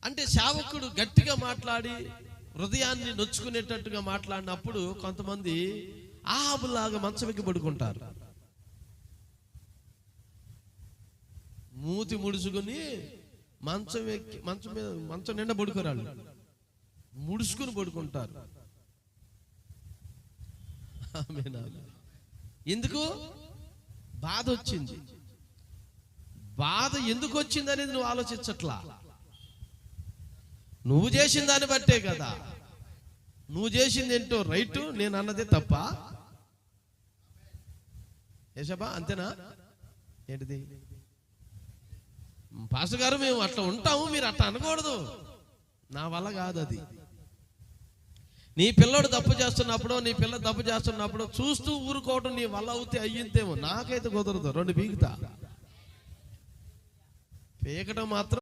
అంటే సేవకుడు గట్టిగా మాట్లాడి హృదయాన్ని నొచ్చుకునేటట్టుగా మాట్లాడినప్పుడు కొంతమంది ఆహాబులాగా మంచం ఎక్కి పడుకుంటారు. మూతి ముడుచుకుని మంచం ఎక్కి మంచం నిండా పడుకోరాళ్ళు ముడుచుకుని పడుకుంటారు. ఎందుకు? బాధ వచ్చింది. బాధ ఎందుకు వచ్చింది అనేది నువ్వు ఆలోచించట్లా. నువ్వు చేసిన దాన్ని బట్టే కదా. నువ్వు చేసింది ఏంటో రైటు, నేను అన్నదే తప్ప. ఏసబ్బా అంతేనా? ఏంటిది పాస్టర్ గారు మేము అట్లా ఉంటాము, మీరు అట్లా అనకూడదు. నా వల్ల కాదు అది. నీ పిల్లోడు తప్పు చేస్తున్నప్పుడు, నీ పిల్ల తప్పు చేస్తున్నప్పుడు చూస్తూ ఊరుకోవడం నీ వల్ల అవుతే అయ్యిందేమో. నాకైతే కుదరదు. 2 పీకుతా. పీకటం మాత్రం